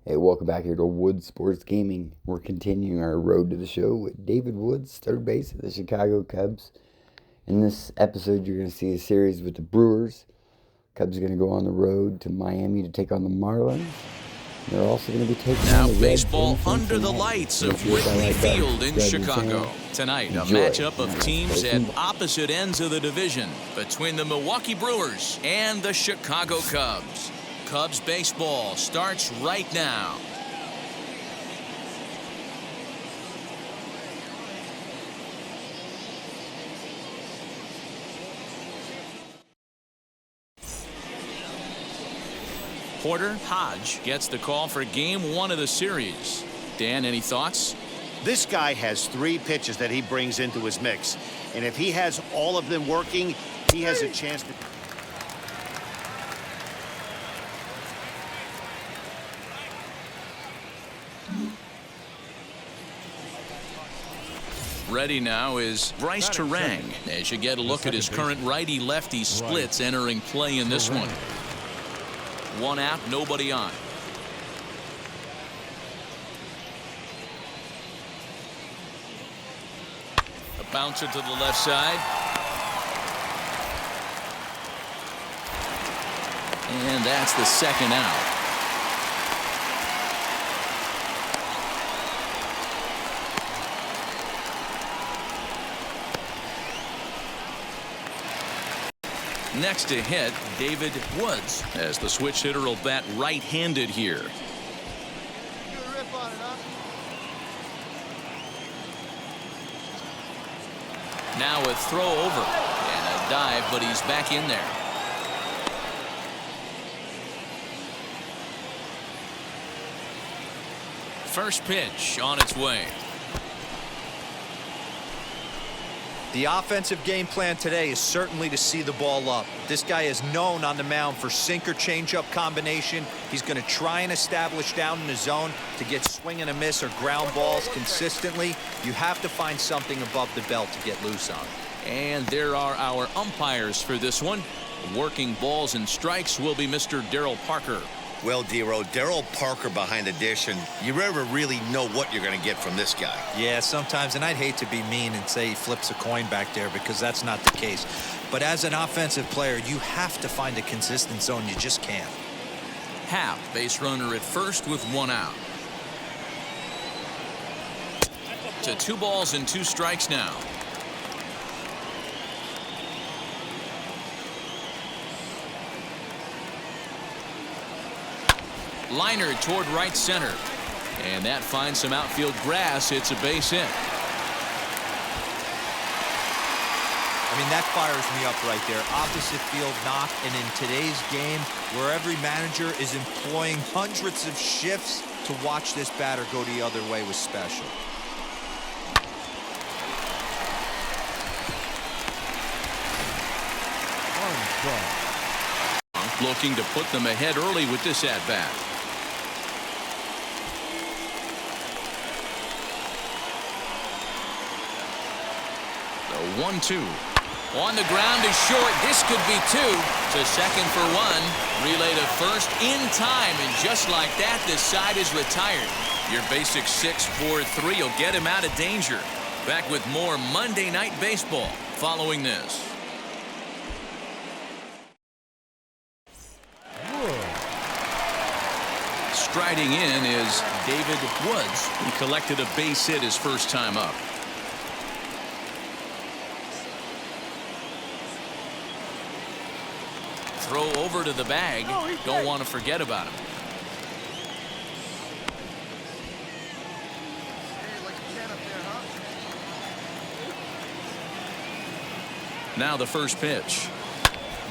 Hey, welcome back here to Woods Sports Gaming. We're continuing our road to the show with David Woods, third base of the Chicago Cubs. In this episode, you're going to see a series with the Brewers. Cubs are going to go on the road to Miami to take on the Marlins. They're also going to be taking now on the baseball Reds under the lights of Wrigley Field in Chicago. Tonight, a matchup of teams at opposite ends of the division between the Milwaukee Brewers and the Chicago Cubs. Cubs baseball starts right now. Porter Hodge gets the call for game one of the series. Dan, any thoughts? This guy has 3 pitches that he brings into his mix, and if he has all of them working, he has a chance to... Ready now is Bryce Turang as you get a look at his current righty-lefty splits entering play in this one. 1 out, nobody on. A bouncer to the left side. And that's the second out. Next to hit, David Woods, as the switch hitter will bat right-handed here. Now a throw over and a dive, but he's back in there. First pitch on its way. The offensive game plan today is certainly to see the ball up. This guy is known on the mound for sinker changeup combination. He's going to try and establish down in the zone to get swing and a miss or ground balls consistently. You have to find something above the belt to get loose on. And there are our umpires for this one. Working balls and strikes will be Mr. Daryl Parker. Well, Dero, Daryl Parker behind the dish, and you never really know what you're going to get from this guy. Yeah, sometimes, and I'd hate to be mean and say he flips a coin back there because that's not the case. But as an offensive player, you have to find a consistent zone. You just can't. Happ, base runner at first with 1 out. To 2 balls and 2 strikes now. Liner toward right center. And that finds some outfield grass. It's a base hit. I mean, that fires me up right there. Opposite field knock. And in today's game, where every manager is employing hundreds of shifts to watch this batter go the other way was special. Looking to put them ahead early with this at-bat. The 1-2. On the ground is short. This could be 2. To second for 1. Relay to first in time. And just like that, this side is retired. Your basic 6-4-3 will get him out of danger. Back with more Monday Night Baseball following this. Striding in is David Woods, who collected a base hit his first time up. Throw over to the bag. Don't want to forget about him. Now the first pitch.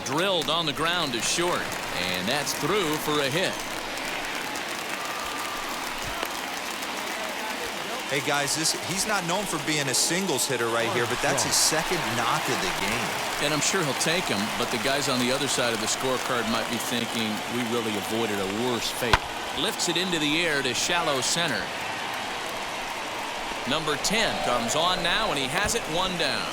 Drilled on the ground to short. And that's through for a hit. Hey guys, he's not known for being a singles hitter right here, but that's his second knock of the game. And I'm sure he'll take him, but the guys on the other side of the scorecard might be thinking we really avoided a worse fate. Lifts it into the air to shallow center. Number 10 comes on now, and he has it 1 down.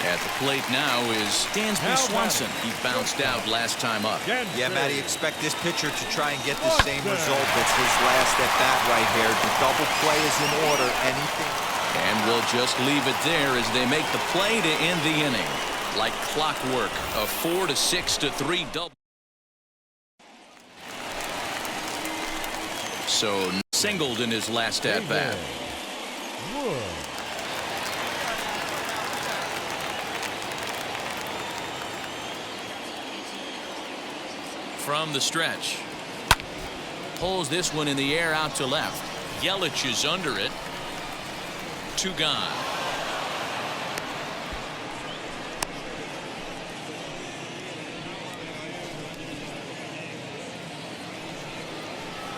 At the plate now is Dansby Swanson. He bounced out last time up. Yeah, Matty, expect this pitcher to try and get the same result. It's his last at bat right here. The double play is in order. Anything. And we'll just leave it there as they make the play to end the inning. Like clockwork, a 4-6-3 double. So singled in his last at bat. From the stretch. Pulls this one in the air out to left. Yelich is under it. 2 gone.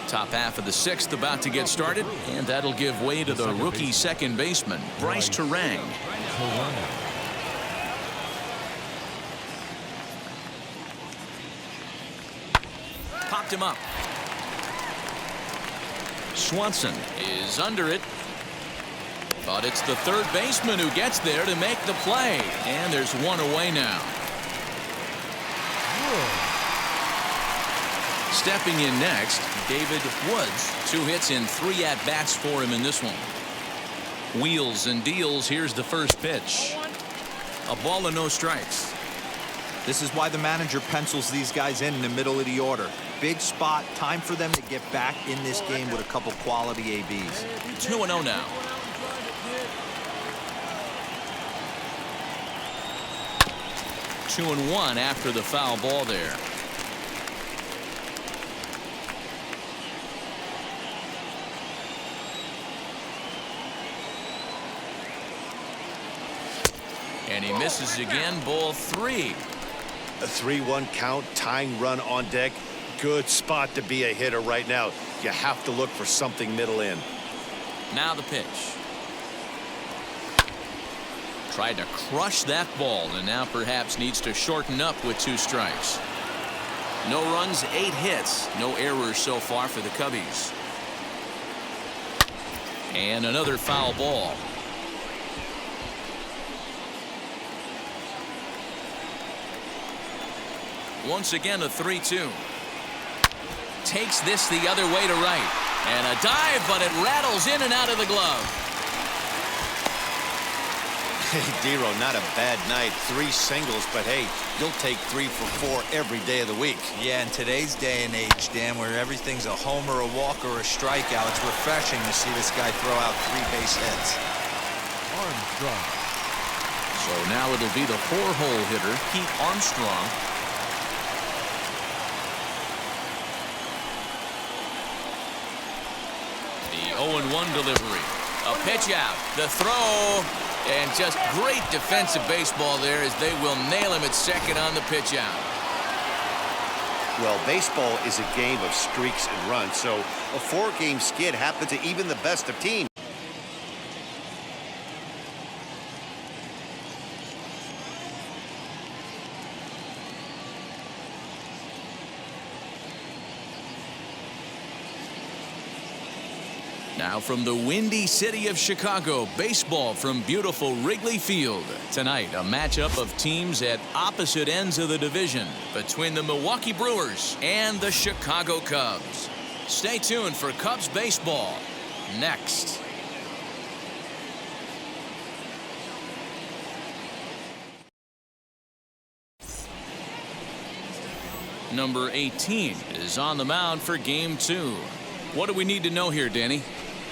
Top half of the 6th about to get started, and that'll give way to the rookie second baseman, Bryce Turang. Popped him up. Swanson is under it. But it's the third baseman who gets there to make the play. And there's one away now. Stepping in next, David Woods. 2 hits in 3 at-bats for him in this one. Wheels and deals. Here's the first pitch. A ball and no strikes. This is why the manager pencils these guys in the middle of the order. Big spot. Time for them to get back in this game with a couple quality ABs. 2-0 now. Two and one after the foul ball there. And he misses again. Ball 3. A 3-1 count, tying run on deck. Good spot to be a hitter right now. You have to look for something middle in. Now the pitch. Tried to crush that ball, and now perhaps needs to shorten up with 2 strikes. No runs, 8 hits. No errors so far for the Cubbies. And another foul ball. Once again a 3-2. Takes this the other way to right. And a dive, but it rattles in and out of the glove. Hey, Dero, not a bad night. 3 singles, but hey, you'll take 3 for 4 every day of the week. Yeah, in today's day and age, Dan, where everything's a homer, a walk, or a strikeout, it's refreshing to see this guy throw out 3 base hits. Armstrong. So now it'll be the 4-hole hitter, Pete Armstrong. The 0-1 delivery. A pitch out. The throw. And just great defensive baseball there as they will nail him at second on the pitch out. Well, baseball is a game of streaks and runs, so a 4-game skid happens to even the best of teams. Now from the windy city of Chicago, baseball from beautiful Wrigley Field. Tonight, a matchup of teams at opposite ends of the division between the Milwaukee Brewers and the Chicago Cubs. Stay tuned for Cubs baseball next. Number 18 is on the mound for game 2. What do we need to know here, Danny?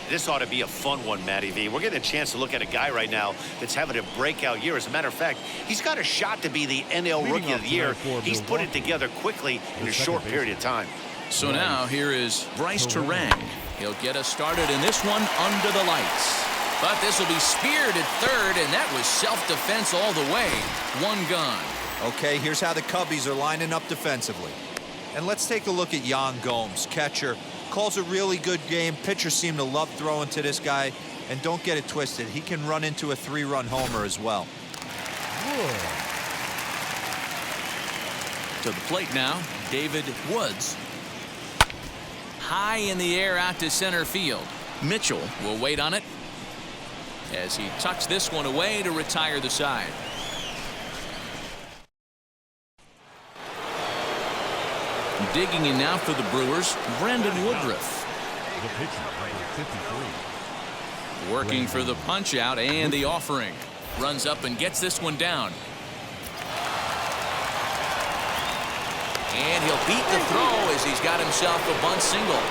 This ought to be a fun one, Matty V. We're getting a chance to look at a guy right now that's having a breakout year. As a matter of fact, he's got a shot to be the NL Rookie of the Year. He's put it together quickly in a short period of time. So now here is Bryce Turang. He'll get us started in this one under the lights. But this will be speared at third, and that was self-defense all the way. 1 gone. Okay, here's how the Cubbies are lining up defensively. And let's take a look at Yan Gomes, catcher. Calls a really good game. Pitchers seem to love throwing to this guy. And don't get it twisted. He can run into a 3-run homer as well. To the plate now, David Woods. High in the air out to center field. Mitchell will wait on it as he tucks this one away to retire the side. Digging in now for the Brewers, Brandon Woodruff. The pitcher, number 53. Working for the punch out and the offering. Runs up and gets this one down. And he'll beat the throw as he's got himself a bunt single.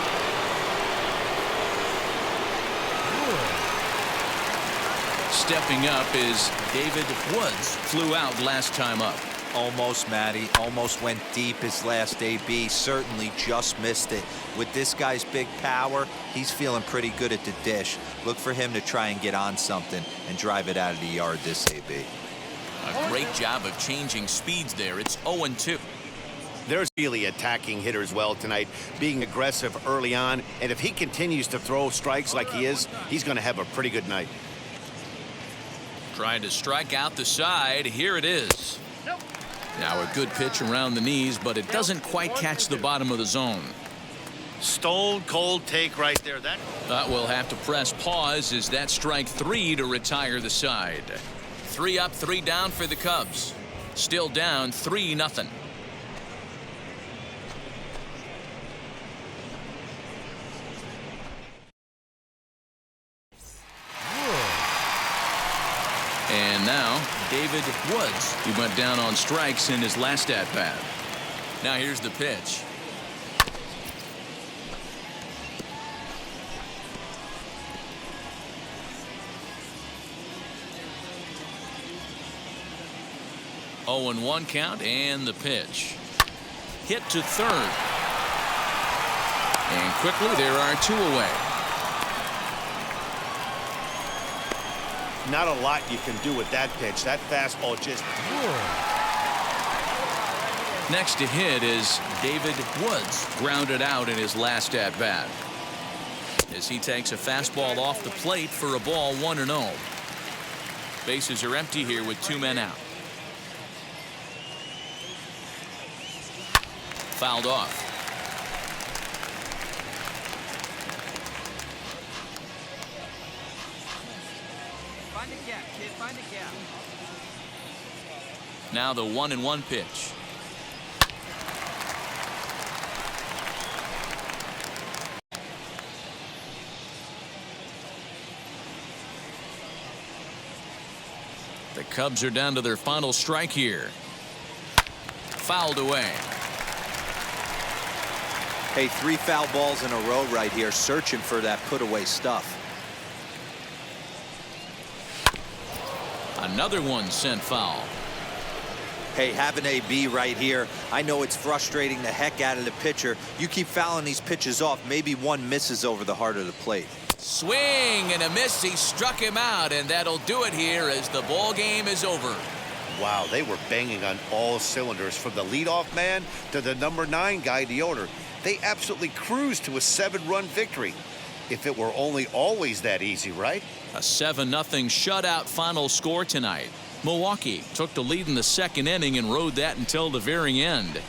Stepping up is David Woods. Flew out last time up. Almost, Matty. Almost went deep his last AB. Certainly just missed it. With this guy's big power, he's feeling pretty good at the dish. Look for him to try and get on something and drive it out of the yard this AB. A great job of changing speeds there. It's 0-2. There's really attacking hitter as well tonight, being aggressive early on. And if he continues to throw strikes like he is, he's going to have a pretty good night. Trying to strike out the side. Here it is. Now a good pitch around the knees, but it doesn't quite catch the bottom of the zone. Stone cold take right there. That We'll have to press pause as that strike 3 to retire the side. 3 up, 3 down for the Cubs. Still down 3-0. And now, David Woods. He went down on strikes in his last at-bat. Now here's the pitch. Oh, 0-1 count and the pitch. Hit to third. And quickly there are 2 away. not a lot you can do with that pitch. That fastball just. Next to hit is David Woods, grounded out in his last at bat as he takes a fastball off the plate for a ball 1-0. Bases are empty here with 2 men out. Fouled off. Find a gap, kid. Find a gap. Now the 1-1 pitch. The Cubs are down to their final strike here. Fouled away. Hey, 3 foul balls in a row right here, searching for that put-away stuff. Another one sent foul. Hey, have an AB right here. I know it's frustrating the heck out of the pitcher. You keep fouling these pitches off, maybe one misses over the heart of the plate. Swing and a miss. He struck him out, and that'll do it here as the ball game is over. Wow, they were banging on all cylinders, from the leadoff man to the number 9 guy, the owner. They absolutely cruised to a 7-run victory. If it were only always that easy, right? A 7-0 shutout final score tonight. Milwaukee took the lead in the 2nd inning and rode that until the very end.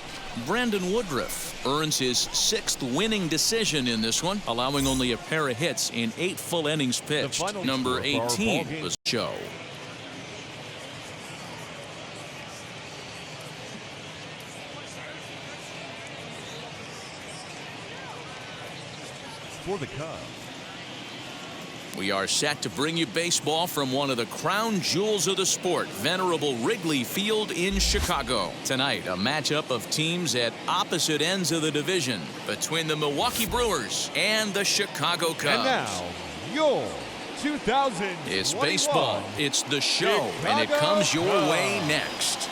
Brandon Woodruff earns his 6th winning decision in this one, allowing only a pair of hits in 8 full innings pitched. Number 18 was show. For the Cubs, We are set to bring you baseball from one of the crown jewels of the sport, venerable Wrigley Field in Chicago. Tonight, a matchup of teams at opposite ends of the division between the Milwaukee Brewers and the Chicago Cubs. and now your 2000. It's baseball. It's the show, and it comes your way next.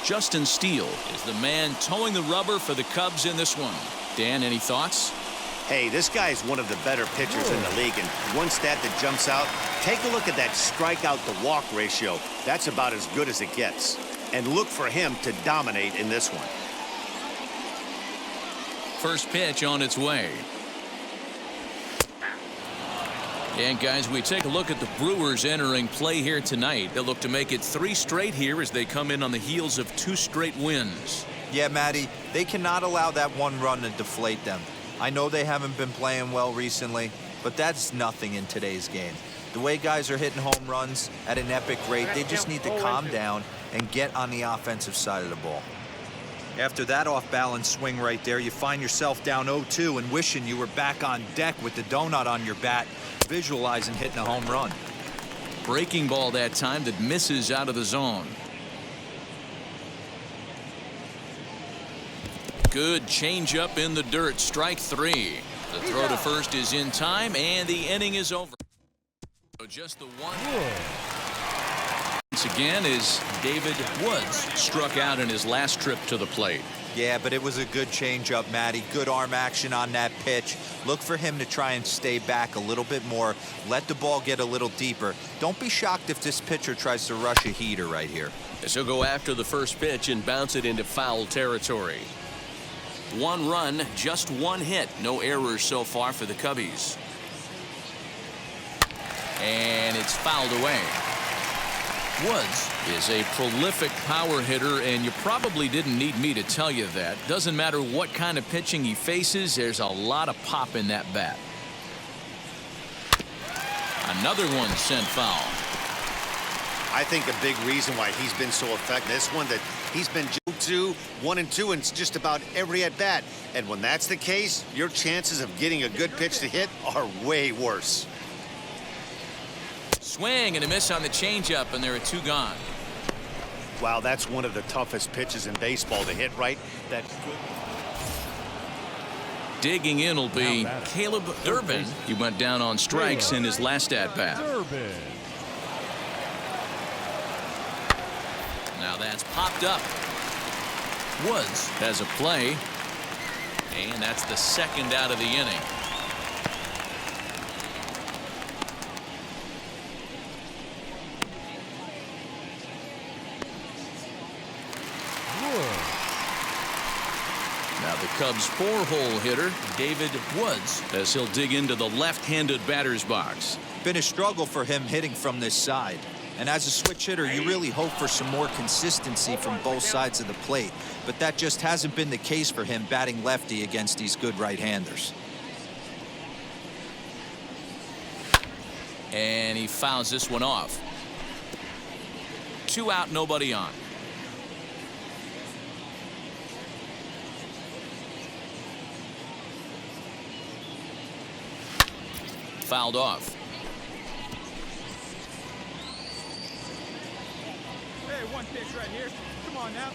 Justin Steele is the man towing the rubber for the Cubs in this one. Dan, any thoughts? Hey, this guy is one of the better pitchers in the league, and one stat that jumps out, take a look at that strikeout to walk ratio. That's about as good as it gets. And look for him to dominate in this one. First pitch on its way. And guys, we take a look at the Brewers entering play here tonight. They'll look to make it 3 straight here as they come in on the heels of 2 straight wins. Yeah, Matty, they cannot allow that 1 run to deflate them. I know they haven't been playing well recently, but that's nothing in today's game. The way guys are hitting home runs at an epic rate, they just need to calm down and get on the offensive side of the ball. After that off-balance swing right there, you find yourself down 0-2 and wishing you were back on deck with the donut on your bat, visualizing hitting a home run. Breaking ball that time that misses out of the zone. Good changeup in the dirt. Strike three. The throw to first is in time, and the inning is over. So just the one. Once again is David Woods struck out in his last trip to the plate. Yeah, but it was a good changeup, Matty. Good arm action on that pitch. Look for him to try and stay back a little bit more. Let the ball get a little deeper. Don't be shocked if this pitcher tries to rush a heater right here. As he'll go after the first pitch and bounce it into foul territory. 1 run, just 1 hit. No errors so far for the Cubbies. And it's fouled away. Woods is a prolific power hitter, and you probably didn't need me to tell you that. Doesn't matter what kind of pitching he faces, there's a lot of pop in that bat. Another one sent foul. I think a big reason why he's been so effective, this one that he's been 2, 1 and 2 in just about every at bat. And when that's the case, your chances of getting a good pitch to hit are way worse. Swing and a miss on the changeup, and there are 2 gone. Wow, that's one of the toughest pitches in baseball to hit right. That digging in will be Caleb Durbin. He went down on strikes in his last at bat. Now that's popped up. Woods has a play, and that's the second out of the inning. Now the Cubs' 4-hole hitter, David Woods, as he'll dig into the left-handed batter's box. Been a struggle for him hitting from this side. And as a switch hitter, you really hope for some more consistency from both sides of the plate. But that just hasn't been the case for him batting lefty against these good right-handers. And he fouls this one off. 2 out, nobody on. Fouled off. Hey, 1 pitch right here. Come on now.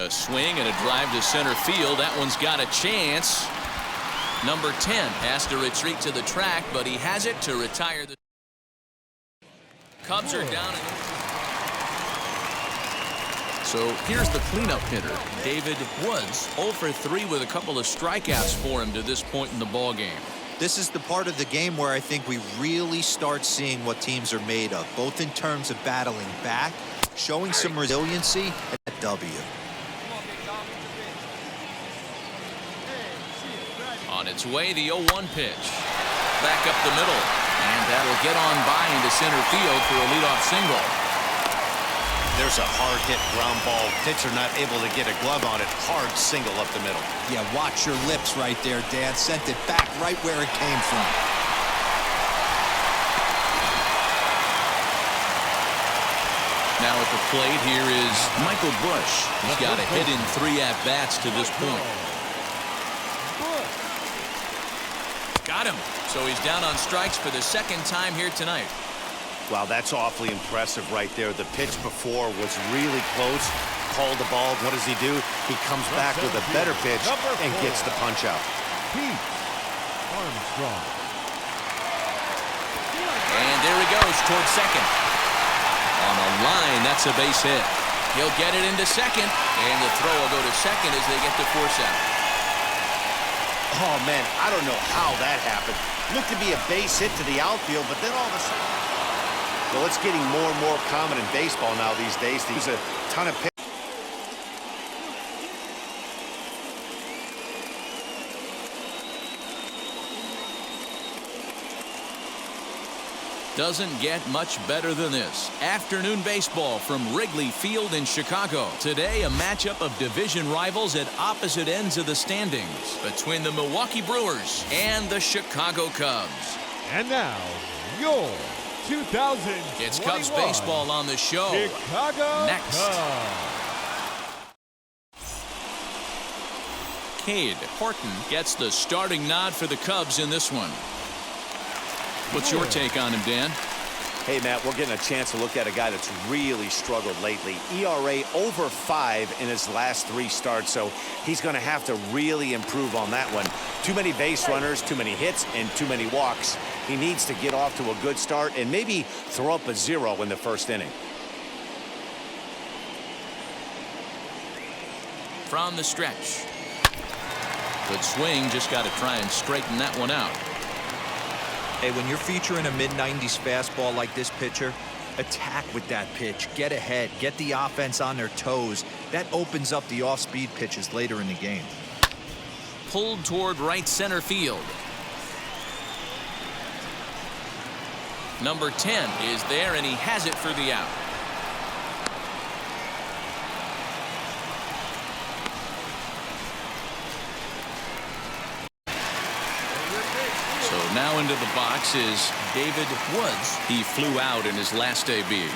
A swing and a drive to center field. That one's got a chance. Number 10 has to retreat to the track, but he has it to retire. The Cubs are down. So here's the cleanup hitter, David Woods. 0 for 3 with a couple of strikeouts for him to this point in the ball game. This is the part of the game where I think we really start seeing what teams are made of, both in terms of battling back, showing some resiliency, and a W. On its way, the 0-1 pitch. Back up the middle. And that'll get on by into center field for a leadoff single. There's a hard hit ground ball. Pitcher not able to get a glove on it. Hard single up the middle. Yeah, watch your lips right there, Dad. Sent it back right where it came from. Now at the plate here is Michael Busch. He's got a hit in 3 at-bats to this point. Got him. So he's down on strikes for the 2nd time here tonight. Wow, that's awfully impressive right there. The pitch before was really close. Called the ball. What does he do? He comes back with a better pitch and gets the punch out. Pete Armstrong. And there he goes towards second. On the line, that's a base hit. He'll get it into second, and the throw will go to second as they get to force out. Oh, man, I don't know how that happened. Looked to be a base hit to the outfield, but then all of a sudden... Well, it's getting more and more common in baseball now these days. There's a ton of pitch. Doesn't get much better than this. Afternoon baseball from Wrigley Field in Chicago. Today, a matchup of division rivals at opposite ends of the standings between the Milwaukee Brewers and the Chicago Cubs. And now, your 2000. It's Cubs baseball on the show. Chicago next. Cubs. Cade Horton gets the starting nod for the Cubs in this one. What's your take on him, Dan? Hey, Matt, we're getting a chance to look at a guy that's really struggled lately. ERA over 5 in his last 3 starts, so he's going to have to really improve on that one. Too many base runners, too many hits, and too many walks. He needs to get off to a good start and maybe throw up a 0 in the first inning. From the stretch. Good swing, just got to try and straighten that one out. Hey, when you're featuring a mid-90s fastball like this pitcher, attack with that pitch. Get ahead. Get the offense on their toes. That opens up the off-speed pitches later in the game. Pulled toward right center field. Number 10 is there, and he has it for the out. So now into the box is David Woods. He flew out in his last AB.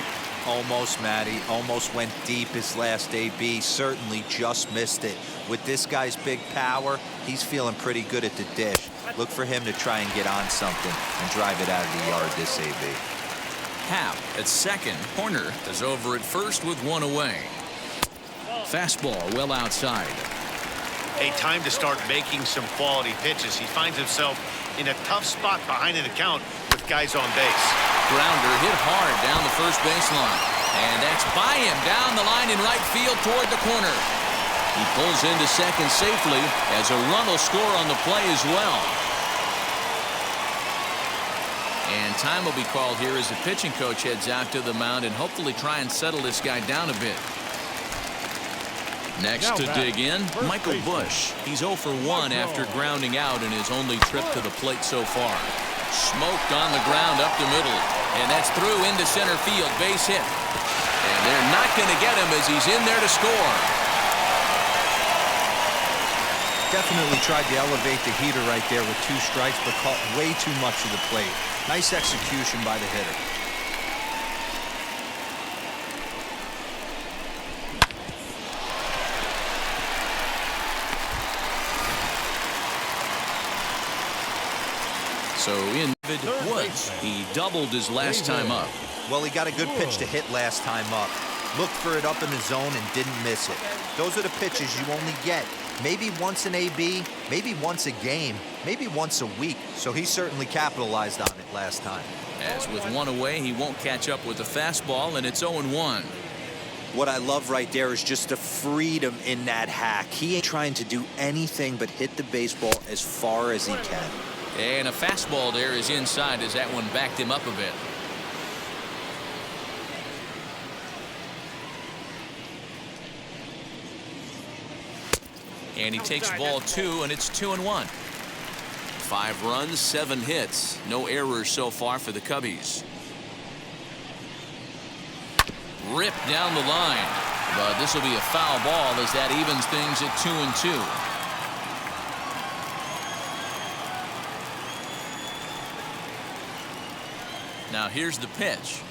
Almost, Matty. Almost went deep his last AB. Certainly just missed it. With this guy's big power, he's feeling pretty good at the dish. Look for him to try and get on something and drive it out of the yard this AB. Happ at second. Horner is over at first with 1 away. Fastball well outside. A time to start making some quality pitches. He finds himself in a tough spot behind in the count with guys on base. Grounder hit hard down the first baseline. And that's by him down the line in right field toward the corner. He pulls into second safely as a run will score on the play as well. And time will be called here as the pitching coach heads out to the mound and hopefully try and settle this guy down a bit. Next to dig in, Michael Busch. He's 0 for 1 after grounding out in his only trip to the plate so far. Smoked on the ground up the middle. And that's through into center field. Base hit. And they're not going to get him as he's in there to score. Definitely tried to elevate the heater right there with 2 strikes, but caught way too much of the plate. Nice execution by the hitter. So in David Woods, he doubled his last time up. Well, he got a good pitch to hit last time up. Looked for it up in the zone and didn't miss it. Those are the pitches you only get maybe once an AB, maybe once a game, maybe once a week. So he certainly capitalized on it last time. As with 1 away, he won't catch up with the fastball, and it's 0-1. What I love right there is just the freedom in that hack. He ain't trying to do anything but hit the baseball as far as he can. And a fastball there is inside as that one backed him up a bit. And he takes ball 2, and it's 2-1. 5 runs, 7 hits. No errors so far for the Cubbies. Ripped down the line. But this will be a foul ball as that evens things at 2-2. Now here's the pitch.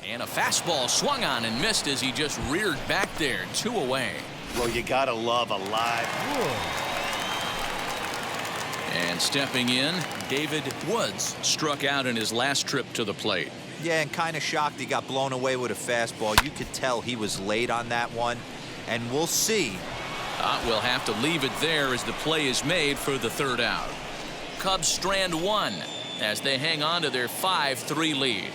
And a fastball swung on and missed as he just reared back there. 2 away. Well, you gotta love a live. And stepping in, David Woods struck out in his last trip to the plate. Yeah, and kind of shocked he got blown away with a fastball. You could tell he was late on that one. And we'll see. We'll have to leave it there as the play is made for the 3rd out. Cubs strand 1 as they hang on to their 5-3 lead.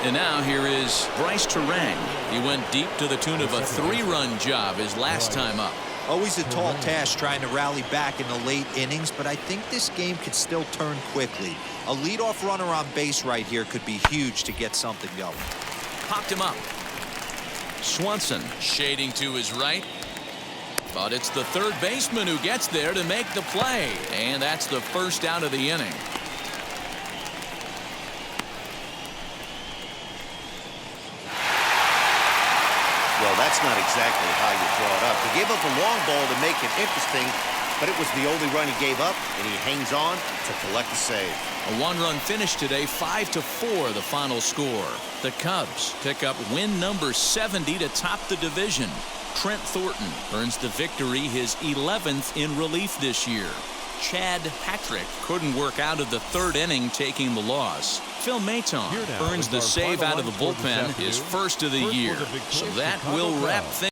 And now here is Bryce Turang. He went deep to the tune of a 3-run job his last time up. Always a tall task trying to rally back in the late innings, but I think this game could still turn quickly. A leadoff runner on base right here could be huge to get something going. Popped him up. Swanson shading to his right. But it's the 3rd baseman who gets there to make the play. And that's the 1st out of the inning. Well, that's not exactly how you draw it up. He gave up a long ball to make it interesting, but it was the only run he gave up, and he hangs on to collect the save. A one-run finish today, 5-4 the final score. The Cubs pick up win number 70 to top the division. Trent Thornton earns the victory, his 11th in relief this year. Chad Patrick couldn't work out of the third inning, taking the loss. Phil Maton earns the save out of the bullpen, his first of the year. So that will wrap things.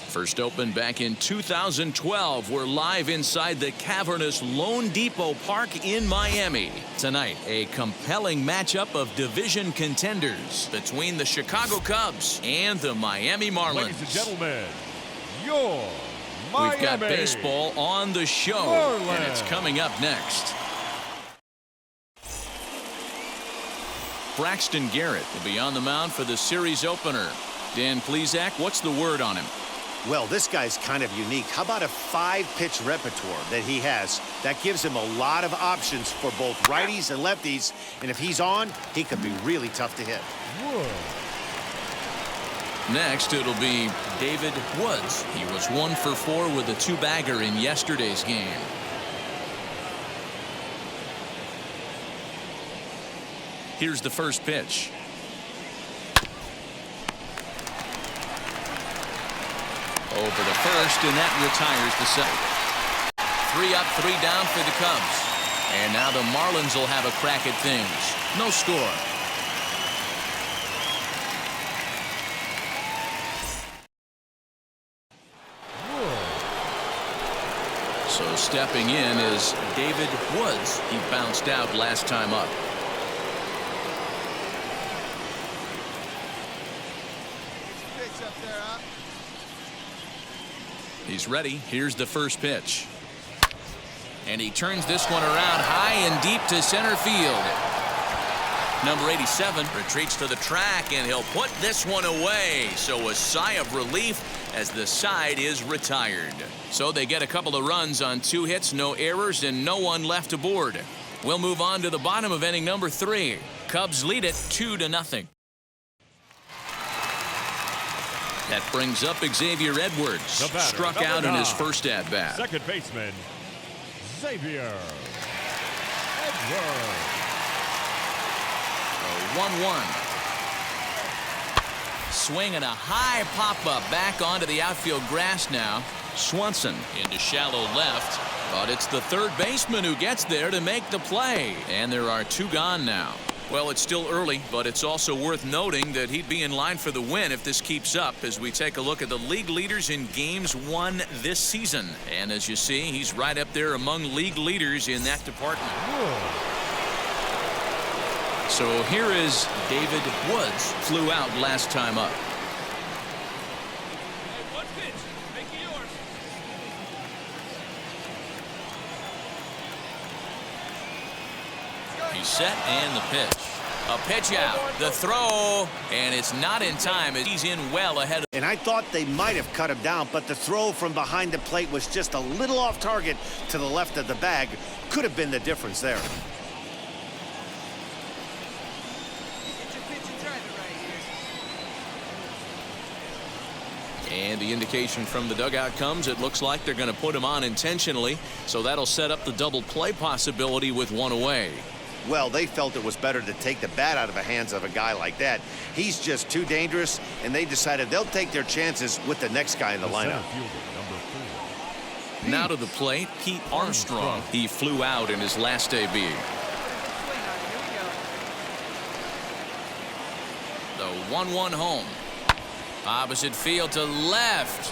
First opened back in 2012. We're live inside the cavernous Lone Depot Park in Miami. Tonight, a compelling matchup of division contenders between the Chicago Cubs and the Miami Marlins. Ladies and gentlemen, your Miami We've got baseball on the show, Marlins. and it's coming up next. Braxton Garrett will be on the mound for the series opener. Dan Plesac, what's the word on him? Well, this guy's kind of unique. How about a 5-pitch repertoire that he has? That gives him a lot of options for both righties and lefties. And if he's on, he could be really tough to hit. Next, it'll be David Woods. He was 1 for 4 with a 2-bagger in yesterday's game. Here's the first pitch. Over the first, and that retires the second. 3 up, 3 down for the Cubs. And now the Marlins will have a crack at things. No score. So stepping in is David Woods. He bounced out last time up. He's ready. Here's the first pitch. And he turns this one around high and deep to center field. Number 87 retreats to the track, and he'll put this one away. So a sigh of relief as the side is retired. So they get a couple of runs on 2 hits, no errors, and no one left aboard. We'll move on to the bottom of inning number 3. Cubs lead it 2-0. That brings up Xavier Edwards. Struck out in his first at-bat. Second baseman, Xavier Edwards. 1-1. Swing and a high pop-up back onto the outfield grass now. Swanson into shallow left. But it's the third baseman who gets there to make the play. And there are 2 gone now. Well, it's still early, but it's also worth noting that he'd be in line for the win if this keeps up as we take a look at the league leaders in games won this season. And as you see, he's right up there among league leaders in that department. So here is David Woods. Flew out last time up. He's set, and the pitch. A pitch out, the throw, and it's not in time. He's in well ahead of. And I thought they might have cut him down, but the throw from behind the plate was just a little off target to the left of the bag. Could have been the difference there. And the indication from the dugout comes, it looks like they're going to put him on intentionally, so that'll set up the double play possibility with 1 away. Well, they felt it was better to take the bat out of the hands of a guy like that. He's just too dangerous, and they decided they'll take their chances with the next guy in the lineup. Now to the plate, Pete Armstrong. He flew out in his last AB. The 1-1 home. Opposite field to left.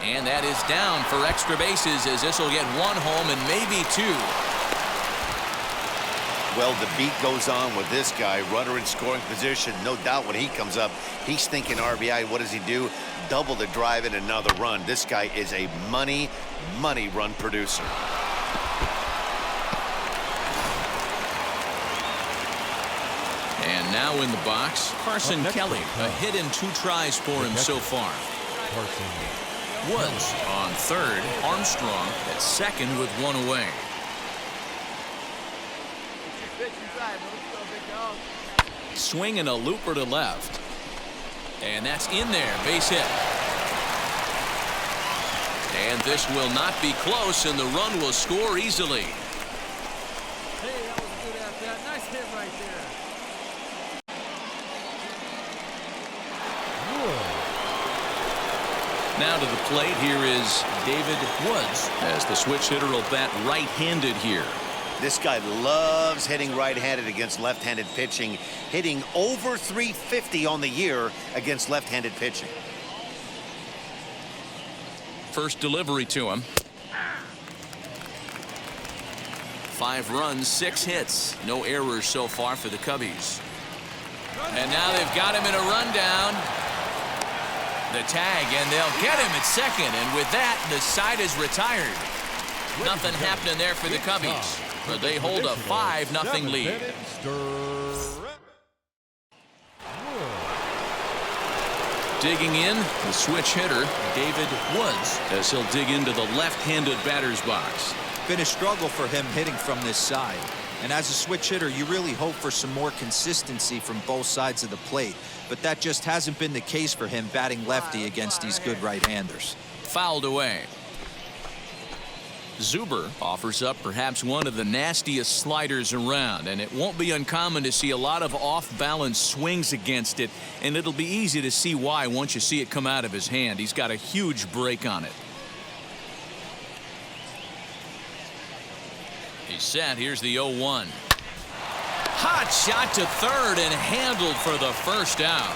And that is down for extra bases as this will get 1 home and maybe 2. Well, the beat goes on with this guy, runner in scoring position. No doubt when he comes up, he's thinking RBI. What does he do? Double the drive and another run. This guy is a money run producer. And now in the box, Carson Kelly. A hit and 2 tries for him so far. Woods on third. Armstrong at second with 1 away. Swing and a looper to left. And that's in there. Base hit. And this will not be close, and the run will score easily. Hey, that was a good at-bat. Nice hit right there. Now to the plate, here is David Woods, as the switch hitter will bat right-handed here. This guy loves hitting right-handed against left-handed pitching, hitting over 350 on the year against left-handed pitching. First delivery to him. 5 runs, 6 hits. No errors so far for the Cubbies. And now they've got him in a rundown. The tag, and they'll get him at second. And with that, the side is retired. Nothing happening there for the Cubbies, but they hold a 5-0 lead. Digging in, the switch hitter, David Woods, as he'll dig into the left-handed batter's box. Been a struggle for him hitting from this side. And as a switch hitter, you really hope for some more consistency from both sides of the plate. But that just hasn't been the case for him batting lefty against these good right-handers. Fouled away. Zuber offers up perhaps one of the nastiest sliders around, and it won't be uncommon to see a lot of off-balance swings against it, and it'll be easy to see why once you see it come out of his hand. He's got a huge break on it. He's set. Here's the 0-1. Hot shot to third and handled for the first out.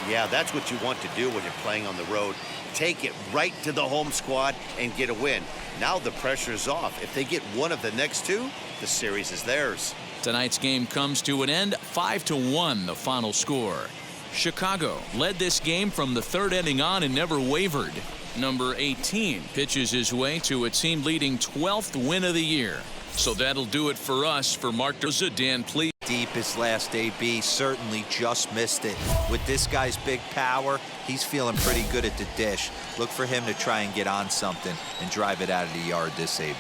Yeah, that's what you want to do when you're playing on the road. Take it right to the home squad and get a win. Now the pressure is off. If they get one of the next 2, the series is theirs. Tonight's game comes to an end. 5-1 the final score. Chicago led this game from the 3rd inning on and never wavered. Number 18 pitches his way to a team-leading 12th win of the year. So that'll do it for us. For Mark Doza, Dan, please. Deep his last AB, certainly just missed it. With this guy's big power, he's feeling pretty good at the dish. Look for him to try and get on something and drive it out of the yard this AB.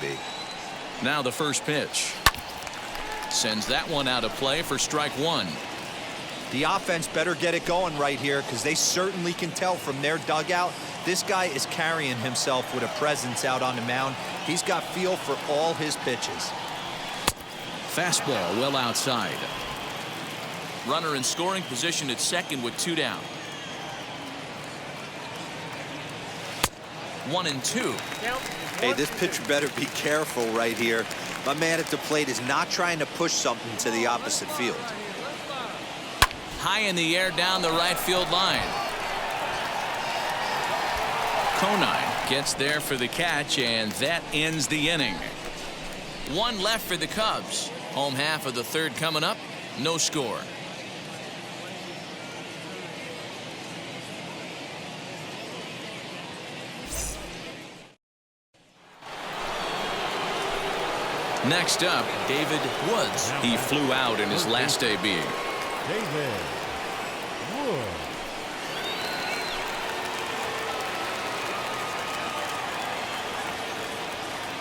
Now the first pitch. Sends that one out of play for strike 1. The offense better get it going right here, because they certainly can tell from their dugout this guy is carrying himself with a presence out on the mound. He's got feel for all his pitches. Fastball well outside. Runner in scoring position at second with 2 down. 1-2. Hey, this pitcher better be careful right here. My man at the plate is not trying to push something to the opposite field. High in the air down the right field line. Conine gets there for the catch, and that ends the inning. 1 left for the Cubs. Home half of the 3rd coming up. No score. Next up, David Woods. He flew out in his last AB. David Woods.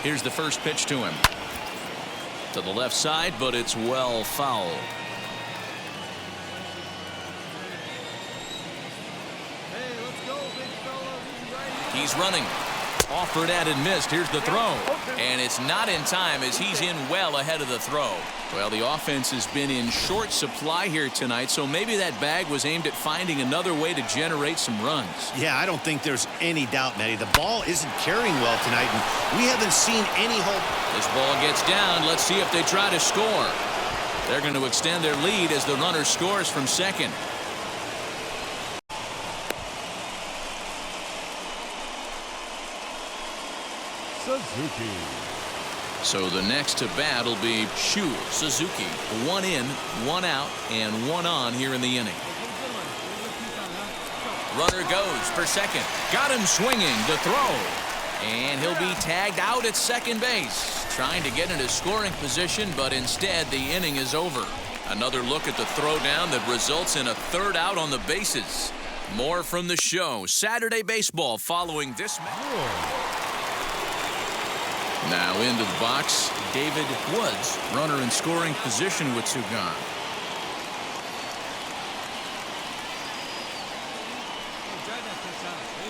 Here's the first pitch to him. To the left side, but it's well foul. Hey, let's go, big fella. This is right here. He's running. Offered at and missed. Here's the throw. And it's not in time as he's in well ahead of the throw. Well, the offense has been in short supply here tonight, so maybe that bag was aimed at finding another way to generate some runs. Yeah, I don't think there's any doubt, Matty. The ball isn't carrying well tonight, and we haven't seen any hope. This ball gets down. Let's see if they try to score. They're going to extend their lead as the runner scores from second. Suzuki. So the next to bat will be Shu Suzuki. 1 in, 1 out, and 1 on here in the inning. Runner goes for second. Got him swinging. The throw. And he'll be tagged out at second base. Trying to get into scoring position, but instead the inning is over. Another look at the throwdown that results in a third out on the bases. More from the show. Saturday baseball following this match. Now into the box, David Woods, runner in scoring position with 2 gone.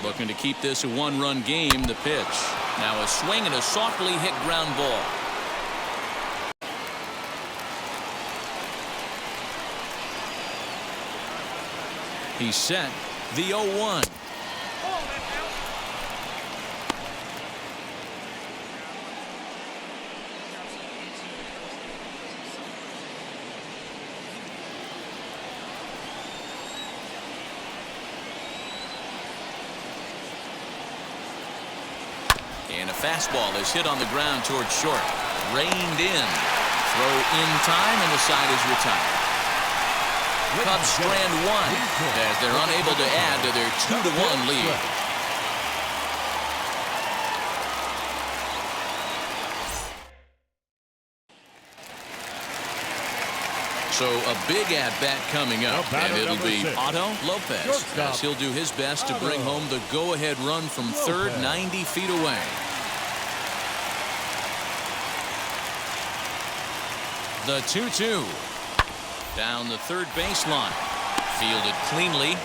Looking to keep this a 1-run game. The pitch. Now a swing and a softly hit ground ball. He's set. The 0-1. And a fastball is hit on the ground towards short. Reined in. Throw in time, and the side is retired. Cubs strand 1 as they're unable to add to their 2-1 lead. So a big at-bat coming up, and it'll be Otto Lopez, as he'll do his best to bring home the go-ahead run from third, 90 feet away. The 2-2. Down the third baseline. Fielded cleanly.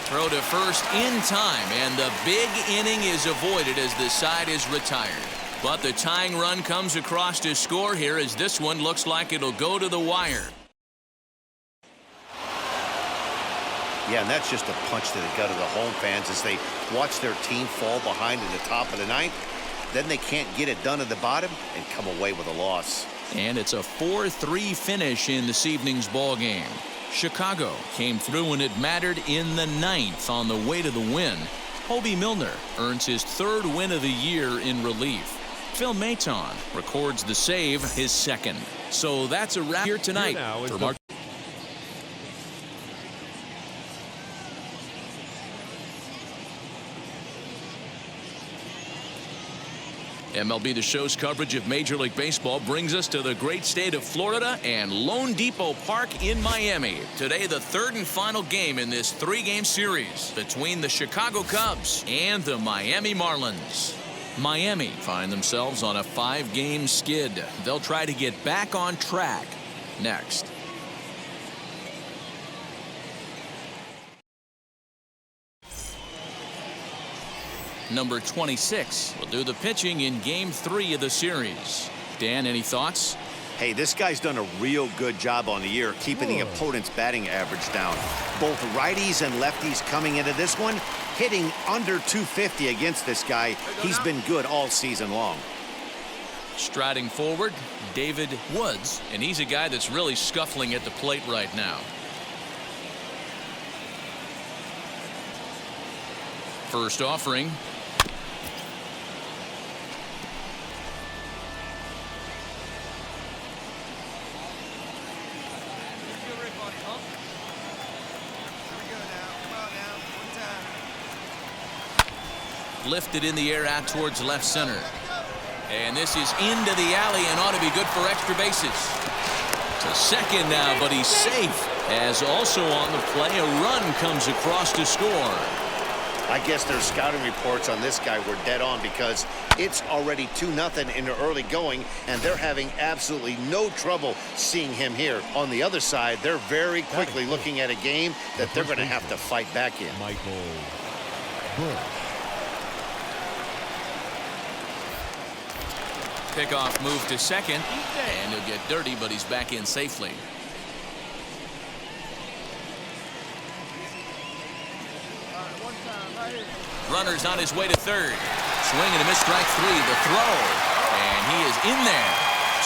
Throw to first in time, and the big inning is avoided as the side is retired. But the tying run comes across to score here as this one looks like it'll go to the wire. Yeah, and that's just a punch to the gut of the home fans as they watch their team fall behind in the top of the ninth. Then they can't get it done at the bottom and come away with a loss. And it's a 4-3 finish in this evening's ball game. Chicago came through when it mattered in the 9th on the way to the win. Hobie Milner earns his 3rd win of the year in relief. Phil Maton records the save, his 2nd. So that's a wrap here tonight for Mark. MLB The Show's coverage of Major League Baseball brings us to the great state of Florida and Lone Depot Park in Miami. Today, the 3rd and final game in this 3-game series between the Chicago Cubs and the Miami Marlins. Miami find themselves on a 5-game skid. They'll try to get back on track next. Number 26 will do the pitching in Game 3 of the series. Dan, any thoughts? Hey, this guy's done a real good job on the year keeping the opponent's batting average down. Both righties and lefties coming into this one, hitting under 250 against this guy. He's been good all season long. Striding forward, David Woods, and he's a guy that's really scuffling at the plate right now. First offering. Lifted in the air out towards left center. And this is into the alley and ought to be good for extra bases. To second now, but he's safe. As also on the play, a run comes across to score. I guess their scouting reports on this guy were dead on because it's already 2-0 in the early going, and they're having absolutely no trouble seeing him here. On the other side, they're very quickly looking at a game that they're going to have to fight back in. Michael Busch. Pickoff move to second, and he'll get dirty, but he's back in safely. Runner's on his way to third. Swing and a miss, strike 3. The throw, and he is in there.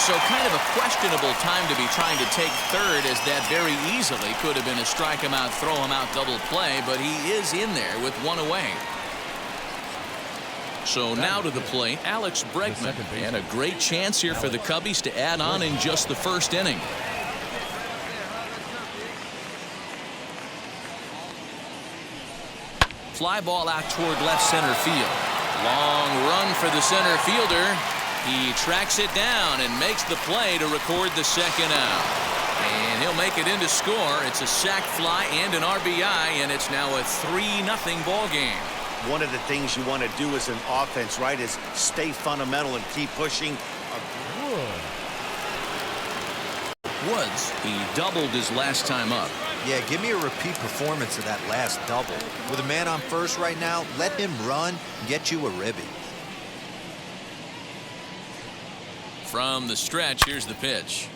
So kind of a questionable time to be trying to take third, as that very easily could have been a strike him out, throw him out double play, but he is in there with one away. So now to the plate, Alex Bregman. And a great chance here for the Cubbies to add on in just the first inning. Fly ball out toward left center field. Long run for the center fielder. He tracks it down and makes the play to record the second out. And he'll make it into score. It's a sac fly and an RBI, and it's now a 3-0 ball game. One of the things you want to do as an offense, right, is stay fundamental and keep pushing. Woods, he doubled his last time up. Yeah, give me a repeat performance of that last double. With a man on first right now, let him run and get you a ribby. From the stretch, here's the pitch.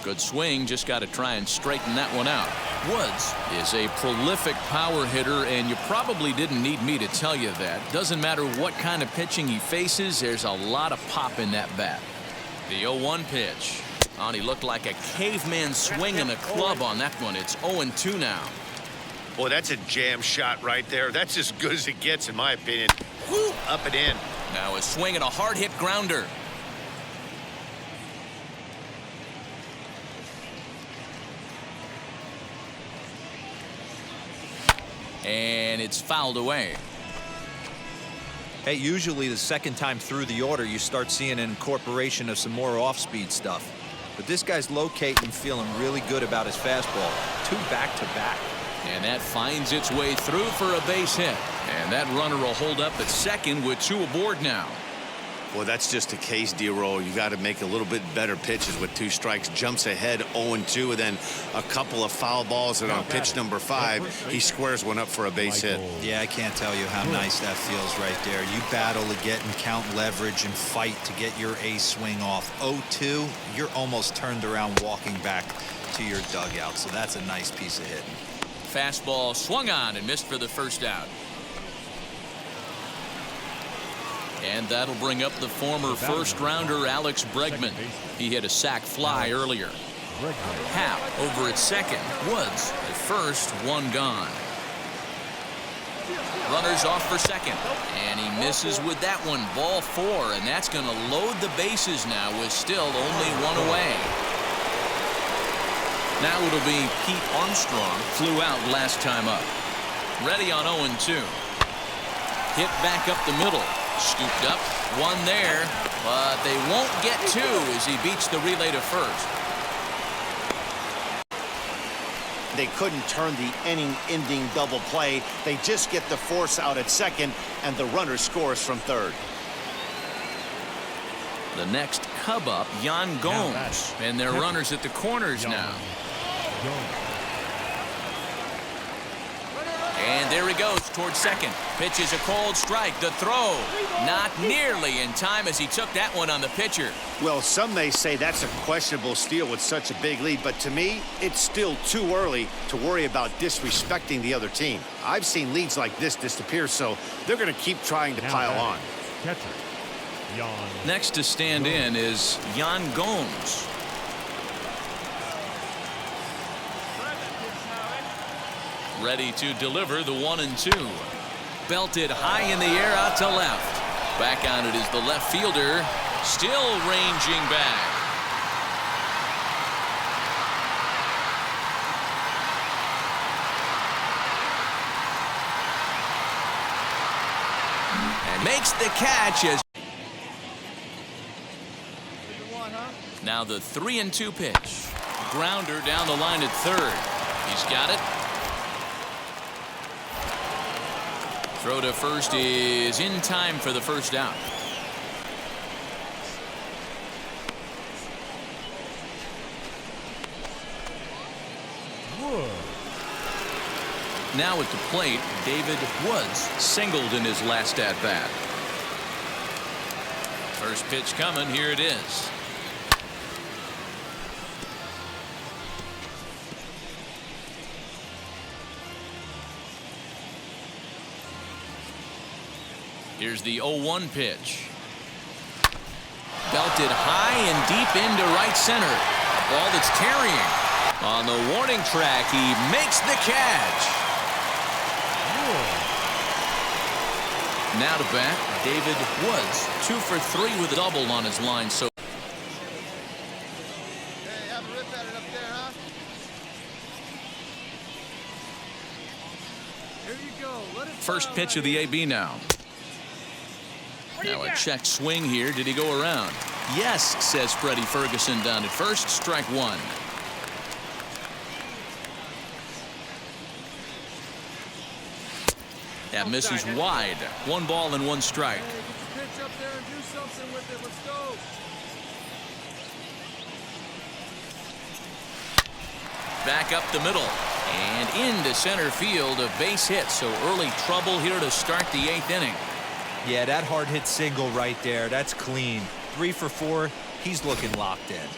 Good swing, just got to try and straighten that one out. Woods is a prolific power hitter, and you probably didn't need me to tell you that. Doesn't matter what kind of pitching he faces, there's a lot of pop in that bat. The 0-1 pitch. Oh, he looked like a caveman swinging a club on that one. It's 0-2 now. Boy, that's a jam shot right there. That's as good as it gets, in my opinion. Woo, up and in. Now a swing and a hard hit grounder. And it's fouled away. Hey, usually the second time through the order, you start seeing an incorporation of some more off-speed stuff. But this guy's locating, feeling really good about his fastball. 2 back-to-back. And that finds its way through for a base hit. And that runner will hold up at second with 2 aboard now. Well, that's just a case, D-Roll. You got to make a little bit better pitches with 2 strikes. Jumps ahead 0-2, and then a couple of foul balls. And on pitch number 5, he squares one up for a base hit. Yeah, I can't tell you how nice that feels right there. You battle to get and count leverage and fight to get your ace swing off. 0-2, you're almost turned around walking back to your dugout. So that's a nice piece of hitting. Fastball swung on and missed for the first out. And that'll bring up the former first-rounder Alex Bregman. He hit a sac fly earlier. Happ over at second. Woods at first, 1 gone. Runners off for second. And he misses with that one. Ball 4, and that's going to load the bases now with still only 1 away. Now it'll be Pete Armstrong. Flew out last time up. Ready on 0-2. Hit back up the middle. Scooped up, 1 there, but they won't get 2 as he beats the relay to first. They couldn't turn the inning-ending double play. They just get the force out at second, and the runner scores from third. The next Cub up, Yan Gomes, and their runners at the corners now. And there he goes towards second. Pitch is a cold strike. The throw not nearly in time as he took that one on the pitcher. Well, some may say that's a questionable steal with such a big lead, but to me, it's still too early to worry about disrespecting the other team. I've seen leads like this disappear, so they're going to keep trying to pile on. Next to stand in is Yan Gomes. Ready to deliver the 1-2. Belted high in the air out to left. Back on it is the left fielder. Still ranging back. And makes the catch as now the 3-2 pitch. Grounder down the line at third. He's got it. Throw to first is in time for the first out. Now at the plate, David Woods singled in his last at-bat. First pitch coming, here it is. Here's the 0-1 pitch. Belted high and deep into right center. A ball that's carrying. On the warning track, he makes the catch. Now to bat, David Woods. 2 for 3 with a double on his line. So first pitch of the AB now. Now a check swing here. Did he go around? Yes, says Freddie Ferguson down at first. Strike one. That misses wide. 1 ball and 1 strike. Pitch up there and do something with it. Let's go. Back up the middle and into center field. A base hit. So early trouble here to start the 8th inning. Yeah, that hard hit single right there. That's clean. 3 for 4. He's looking locked in.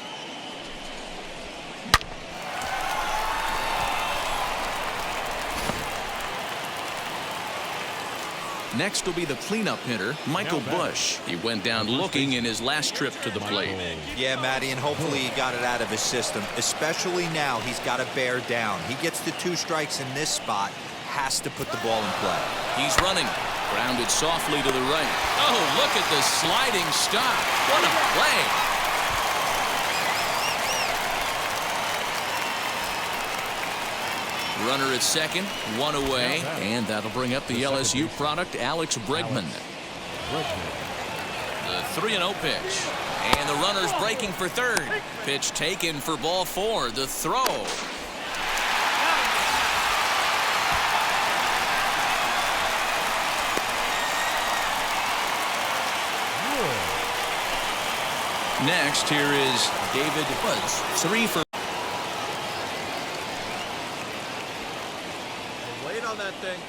Next will be the cleanup hitter, Michael Busch. He went down looking in his last trip to the plate. Yeah, Matty, and hopefully he got it out of his system. Especially now, he's got to bear down. He gets the 2 strikes in this spot, has to put the ball in play. He's running. Grounded softly to the right. Oh, look at the sliding stop. What a play. Runner at second, 1 away, and that'll bring up the LSU product, Alex Bregman. The 3-0 pitch, and the runner's breaking for third. Pitch taken for ball 4. The throw. Next, here is David Woods. 3 for. Wait on that thing.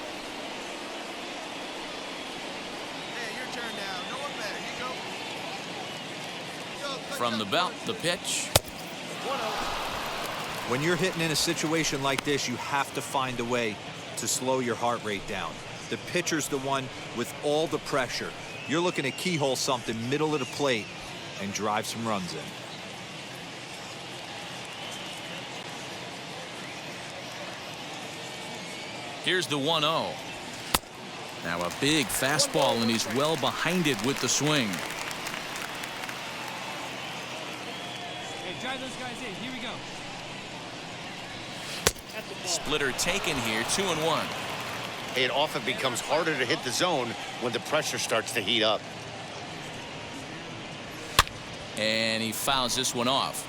Hey, your turn now. No one better. You go. From the belt, the pitch. When you're hitting in a situation like this, you have to find a way to slow your heart rate down. The pitcher's the one with all the pressure. You're looking to keyhole something middle of the plate and drive some runs in. Here's the 1-0. Now a big fastball, and he's well behind it with the swing. Hey, drive those guys in. Here we go. Splitter taken here, 2-1. It often becomes harder to hit the zone when the pressure starts to heat up. And he fouls this one off.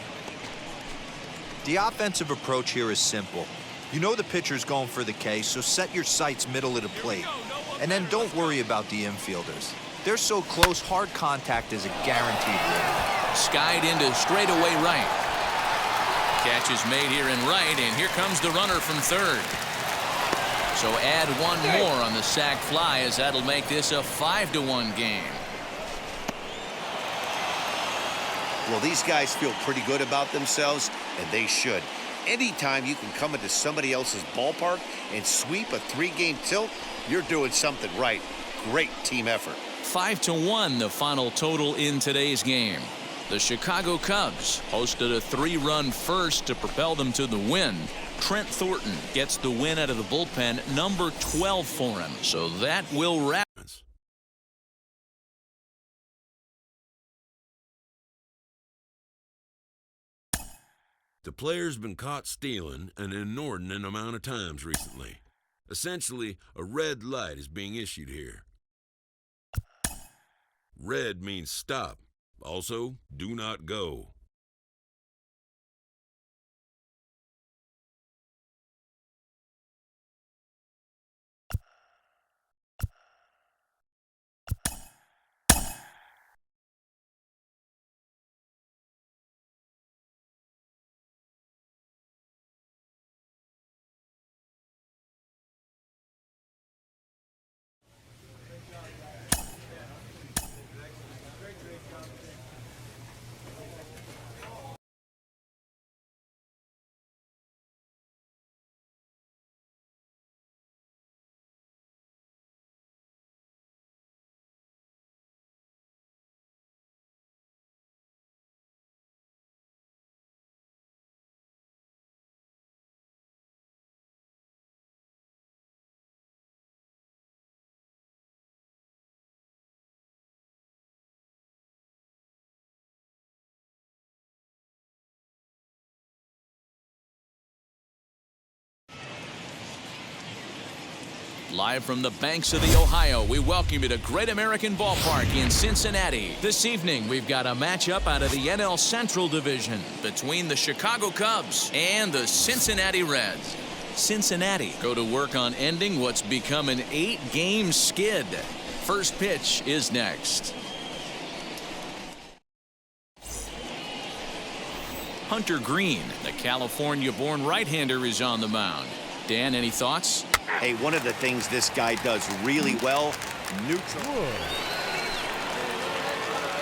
The offensive approach here is simple. You know the pitcher's going for the K, so set your sights middle of the plate. And then don't worry about the infielders. They're so close, hard contact is a guaranteed win. Skied into straightaway right. Catch is made here in right, and here comes the runner from third. So add 1 more on the sac fly, as that'll make this a 5-1 game. Well, these guys feel pretty good about themselves, and they should. Anytime you can come into somebody else's ballpark and sweep a 3-game tilt, you're doing something right. Great team effort. 5-1 the final total in today's game. The Chicago Cubs hosted a 3-run first to propel them to the win. Trent Thornton gets the win out of the bullpen, number 12 for him. So that will wrap. The player's been caught stealing an inordinate amount of times recently. Essentially, a red light is being issued here. Red means stop. Also, do not go. Live from the banks of the Ohio, we welcome you to Great American Ballpark in Cincinnati. This evening, we've got a matchup out of the NL Central Division between the Chicago Cubs and the Cincinnati Reds. Cincinnati go to work on ending what's become an 8-game skid. First pitch is next. Hunter Green, the California-born right-hander, is on the mound. Dan, any thoughts? Hey, one of the things this guy does really well, neutral.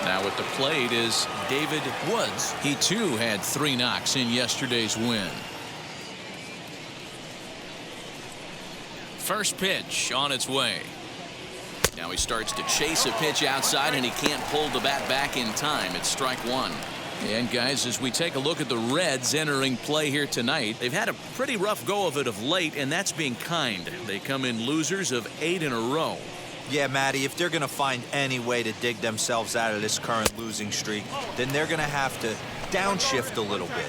Now at the plate is David Woods. He too had 3 knocks in yesterday's win. First pitch on its way. Now he starts to chase a pitch outside and he can't pull the bat back in time. It's strike 1. And guys, as we take a look at the Reds entering play here tonight, they've had a pretty rough go of it of late, and that's being kind. They come in losers of 8 in a row. Yeah, Matty, if they're going to find any way to dig themselves out of this current losing streak, then they're going to have to downshift a little bit.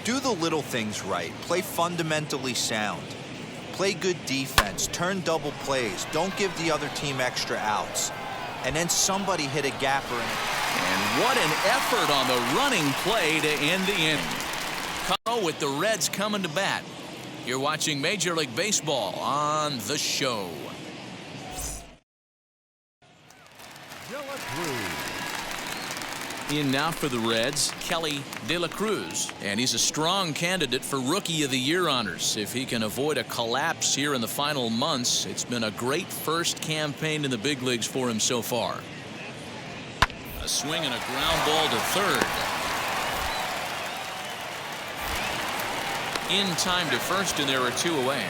Do the little things right. Play fundamentally sound. Play good defense. Turn double plays. Don't give the other team extra outs. And then somebody hit a gapper. And what an effort on the running play to end the inning. Carl with the Reds coming to bat. You're watching Major League Baseball on The Show. In now for the Reds, Kelly De La Cruz. And he's a strong candidate for Rookie of the Year honors. If he can avoid a collapse here in the final months, it's been a great first campaign in the big leagues for him so far. A swing and a ground ball to third. In time to first, and there are 2 away.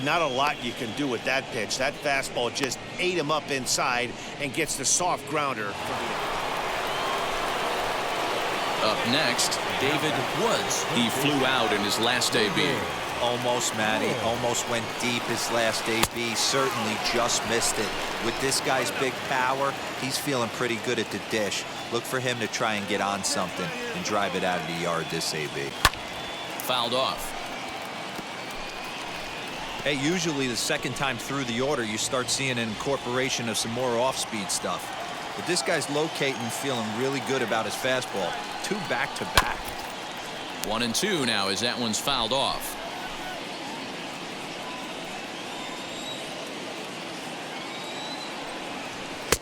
Not a lot you can do with that pitch. That fastball just ate him up inside and gets the soft grounder. Up next, David Woods. He flew out in his last AB. Almost, Matty. Almost went deep his last AB. Certainly just missed it. With this guy's big power, he's feeling pretty good at the dish. Look for him to try and get on something and drive it out of the yard this AB. Fouled off. Hey, usually the second time through the order, you start seeing an incorporation of some more off-speed stuff. But this guy's locating, feeling really good about his fastball. 2 back-to-back. 1-2 now as that one's fouled off.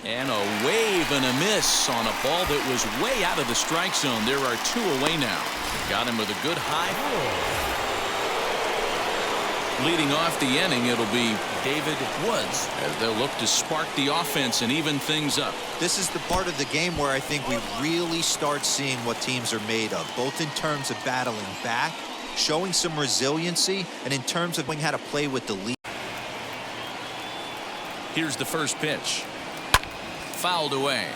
And a wave and a miss on a ball that was way out of the strike zone. There are 2 away now. Got him with a good high. Leading off the inning, it'll be David Woods as they'll look to spark the offense and even things up. This is the part of the game where I think we really start seeing what teams are made of, both in terms of battling back, showing some resiliency, and in terms of knowing how to play with the lead. Here's the first pitch. Fouled away.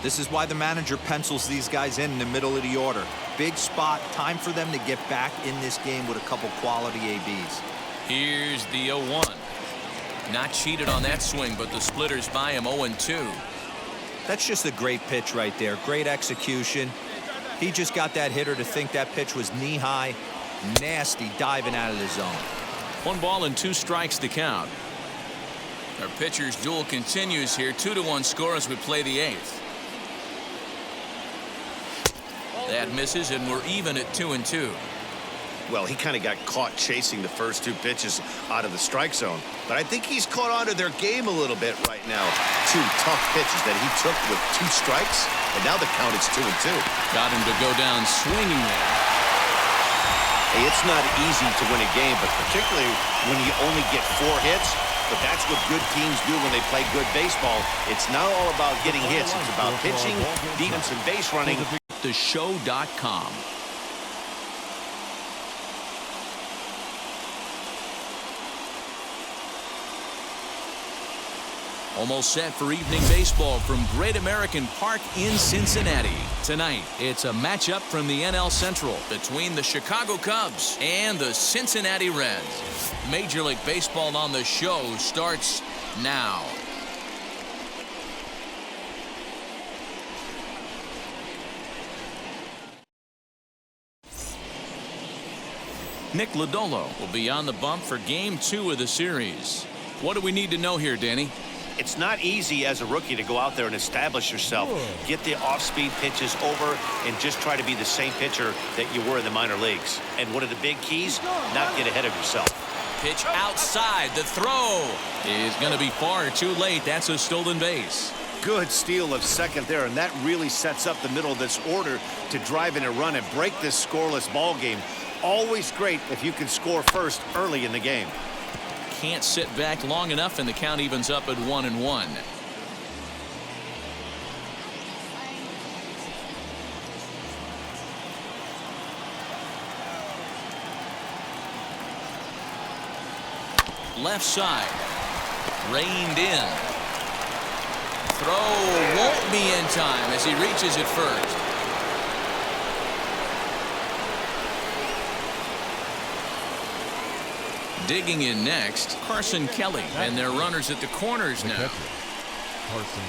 This is why the manager pencils these guys in the middle of the order. Big spot, time for them to get back in this game with a couple quality ABs. Here's the 0-1. Not cheated on that swing, but the splitters by him 0-2. That's just a great pitch right there. Great execution. He just got that hitter to think that pitch was knee-high. Nasty diving out of the zone. 1 ball and 2 strikes to count. Our pitcher's duel continues here. 2-1 score as we play the 8th. That misses, and we're even at 2-2. Well, he kind of got caught chasing the first 2 pitches out of the strike zone. But I think he's caught on to their game a little bit right now. 2 tough pitches that he took with 2 strikes, and now the count is 2-2. Got him to go down swinging there. Hey, it's not easy to win a game, but particularly when you only get 4 hits. But that's what good teams do when they play good baseball. It's not all about getting hits. It's about pitching, defense, and base running. TheShow.com. Almost set for evening baseball from Great American Park in Cincinnati. Tonight, it's a matchup from the NL Central between the Chicago Cubs and the Cincinnati Reds. Major League Baseball on The Show starts now. Nick Lodolo will be on the bump for game 2 of the series. What do we need to know here, Danny? It's not easy as a rookie to go out there and establish yourself, get the off-speed pitches over, and just try to be the same pitcher that you were in the minor leagues. And one of the big keys, not get ahead of yourself. Pitch outside. The throw is going to be far too late. That's a stolen base. Good steal of second there, and that really sets up the middle of this order to drive in a run and break this scoreless ball game. Always great if you can score first early in the game. Can't sit back long enough, and the count evens up at 1-1. Left side, reined in. Throw won't be in time as he reaches it first. Digging in next, Carson Kelly, and their runners at the corners now. Carson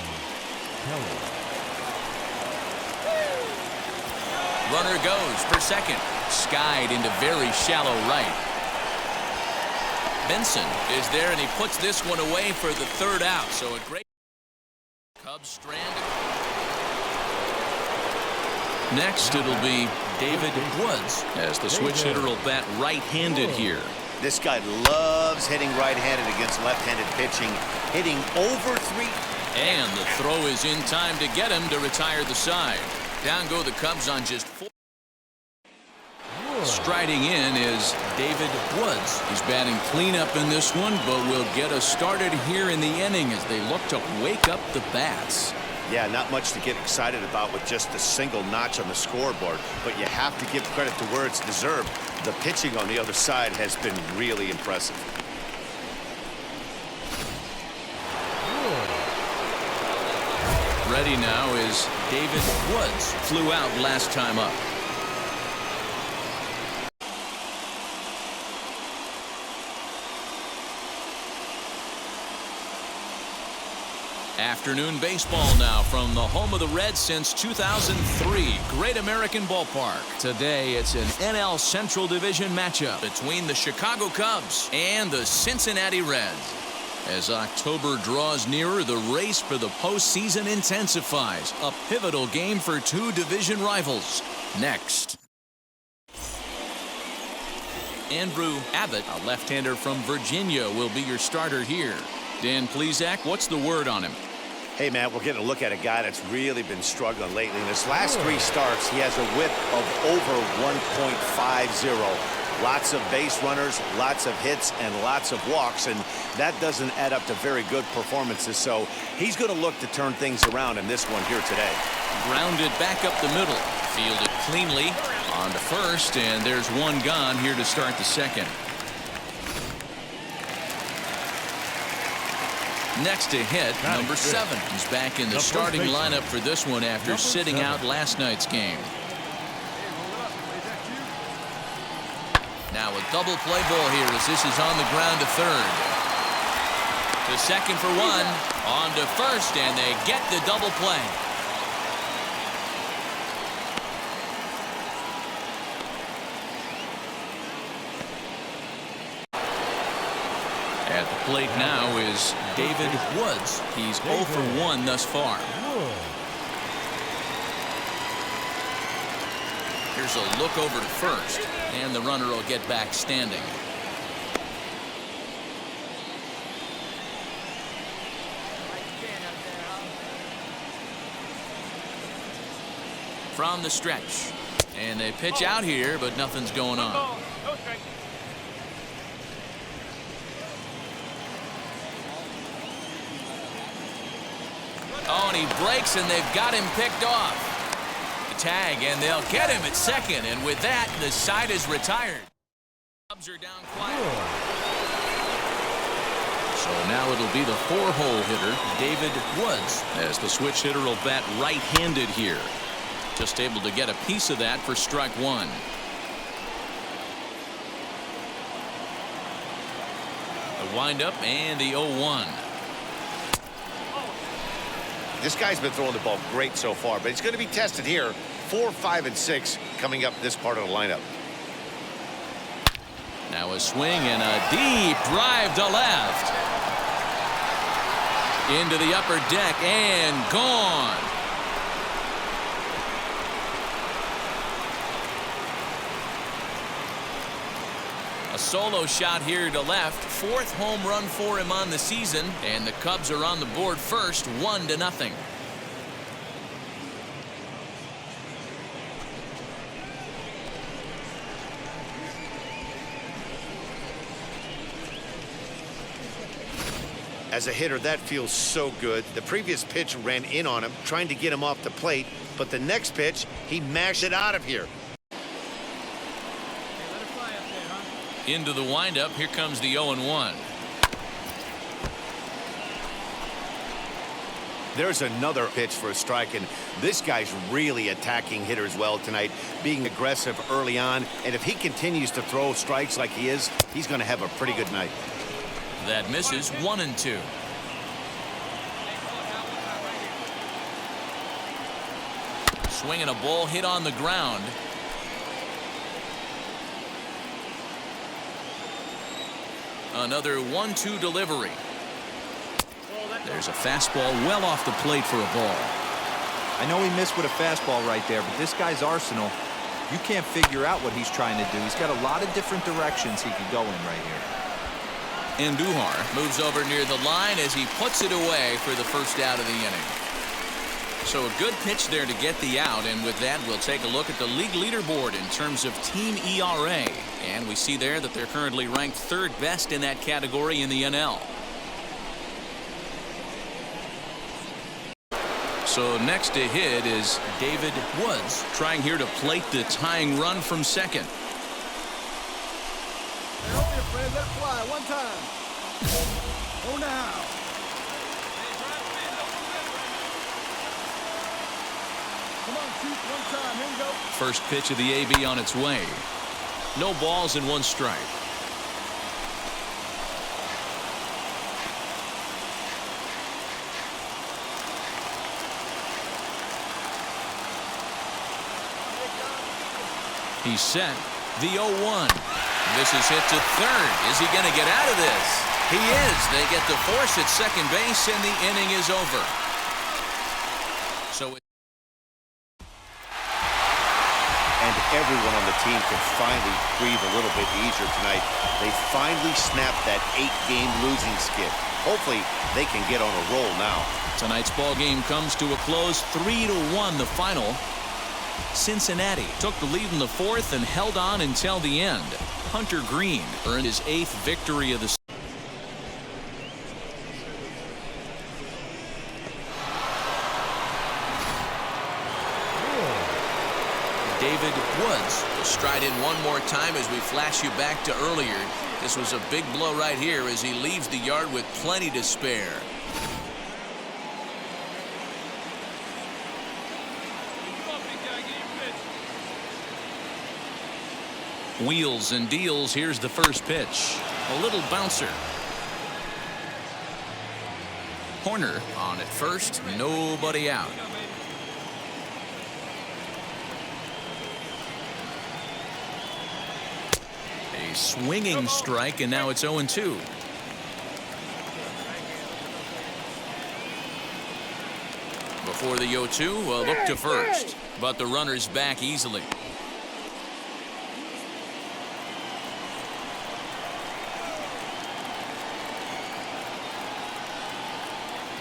Kelly. Runner goes for second. Skied into very shallow right. Benson is there, and he puts this one away for the third out. So a great Cubs stranded. Next, it'll be David Woods as the switch hitter will bat right-handed here. This guy loves hitting right-handed against left-handed pitching, hitting over 3. And the throw is in time to get him to retire the side. Down go the Cubs on just 4. Striding in is David Woods. He's batting cleanup in this one, but will get us started here in the inning as they look to wake up the bats. Yeah, not much to get excited about with just a single notch on the scoreboard, but you have to give credit to where it's deserved. The pitching on the other side has been really impressive. Ready now is David Woods. Flew out last time up. Afternoon baseball now from the home of the Reds since 2003. Great American Ballpark. Today it's an NL Central Division matchup between the Chicago Cubs and the Cincinnati Reds. As October draws nearer, the race for the postseason intensifies. A pivotal game for two division rivals. Next. Andrew Abbott, a left-hander from Virginia, will be your starter here. Dan Plesac, what's the word on him? Hey, man, we're getting a look at a guy that's really been struggling lately. In his last 3 starts, he has a whip of over 1.50. Lots of base runners, lots of hits, and lots of walks, and that doesn't add up to very good performances. So he's going to look to turn things around in this one here today. Grounded back up the middle. Fielded cleanly on to first, and there's one gone here to start the second. Next to hit, number 7. He's back in the starting lineup for this one after sitting out last night's game. Now a double play ball here as this is on the ground to third. To second for 1. On to first, and they get the double play. At the plate now is David Woods. He's 0 for 1 thus far. Here's a look over to first, and the runner will get back standing. From the stretch, and they pitch out here, but nothing's going on. Oh, and he breaks, and they've got him picked off. The tag, and they'll get him at second, and with that, the side is retired. Cubs are down quietly. So now it'll be the 4-hole hitter, David Woods, as the switch hitter will bat right-handed here. Just able to get a piece of that for strike 1. The windup and the 0-1. This guy's been throwing the ball great so far, but it's going to be tested here. 4, 5, and 6 coming up this part of the lineup. Now a swing and a deep drive to left. Into the upper deck and gone. A solo shot here to left. 4th home run for him on the season. And the Cubs are on the board first, 1-0. As a hitter, that feels so good. The previous pitch ran in on him, trying to get him off the plate. But the next pitch, he mashed it out of here. Into the windup. Here comes the 0-1. There's another pitch for a strike, and this guy's really attacking hitters well tonight, being aggressive early on. And if he continues to throw strikes like he is, he's going to have a pretty good night. That misses. 1-2. Swinging a ball hit on the ground. Another 1-2 delivery. There's a fastball well off the plate for a ball. I know he missed with a fastball right there, but this guy's arsenal, you can't figure out what he's trying to do. He's got a lot of different directions he could go in right here. Andujar moves over near the line as he puts it away for the first out of the inning. So a good pitch there to get the out, and with that we'll take a look at the league leaderboard in terms of team ERA. And we see there that they're currently ranked 3rd best in that category in the NL. So next to hit is David Woods, trying here to plate the tying run from second. Help me, Fred. Let it fly. One time. Oh, now. Come on, shoot. One time. Here we go. First pitch of the AB on its way. No balls and 1 strike. He's set. The 0-1. This is hit to third. Is he going to get out of this? He is. They get the force at second base, and the inning is over. So And everyone on the team can finally breathe a little bit easier tonight. They finally snapped that 8-game losing skid. Hopefully, they can get on a roll now. Tonight's ball game comes to a close, 3-1 the final. Cincinnati took the lead in the 4th and held on until the end. Hunter Green earned his 8th victory of the season. David Woods will stride in one more time as we flash you back to earlier. This was a big blow right here as he leaves the yard with plenty to spare. Wheels and deals. Here's the first pitch. A little bouncer. Horner on at first. Nobody out. A swinging strike, and now it's 0-2. Before the 0-2, a look to first, but the runner's back easily.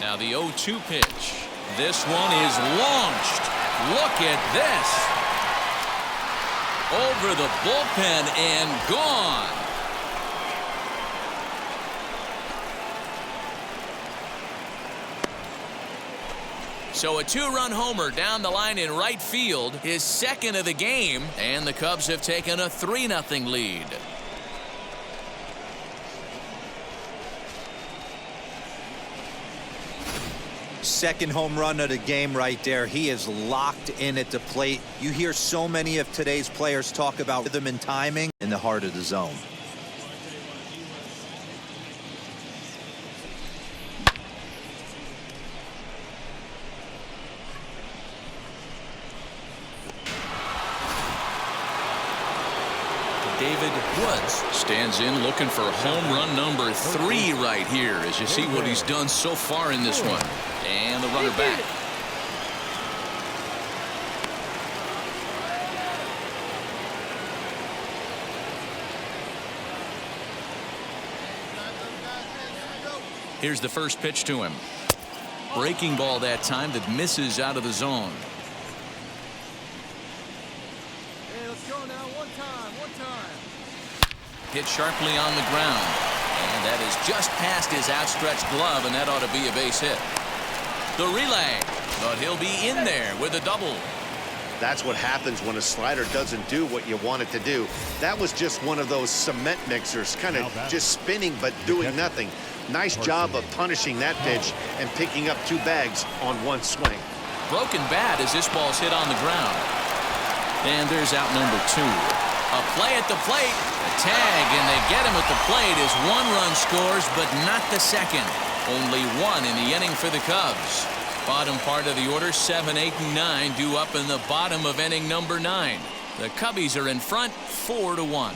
Now the 0-2 pitch. This one is launched. Look at this. Over the bullpen and gone. So a 2-run homer down the line in right field, his 2nd of the game, and the Cubs have taken a 3-0 lead. Second home run of the game right there. He is locked in at the plate. You hear so many of today's players talk about rhythm and timing in the heart of the zone. David Woods stands in looking for home run number 3 right here as you see what he's done so far in this one. And the runner back. Here's the first pitch to him. Breaking ball that time that misses out of the zone. Hey, let's go now. One time. Hit sharply on the ground. And that is just past his outstretched glove, and that ought to be a base hit. The relay, but he'll be in there with a double. That's what happens when a slider doesn't do what you want it to do. That was just one of those cement mixers, kind of just spinning but doing nothing. Nice job of punishing that pitch and picking up 2 bags on 1 swing. Broken bat as this ball's hit on the ground. And there's out number 2. A play at the plate, a tag, and they get him at the plate as 1 run scores, but not the second. Only 1 in the inning for the Cubs. Bottom part of the order, 7, 8, and 9 due up in the bottom of inning number 9. The Cubbies are in front 4-1.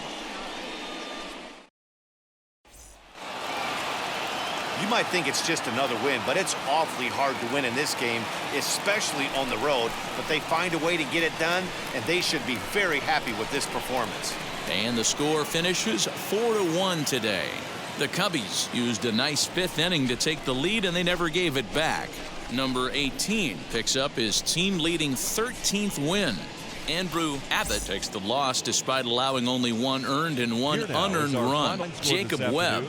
You might think it's just another win, but it's awfully hard to win in this game, especially on the road. But they find a way to get it done, and they should be very happy with this performance. And the score finishes 4-1 today. The Cubbies used a nice 5th inning to take the lead, and they never gave it back. Number 18 picks up his team-leading 13th win. Andrew Abbott takes the loss despite allowing only 1 earned and 1 unearned run. Jacob Webb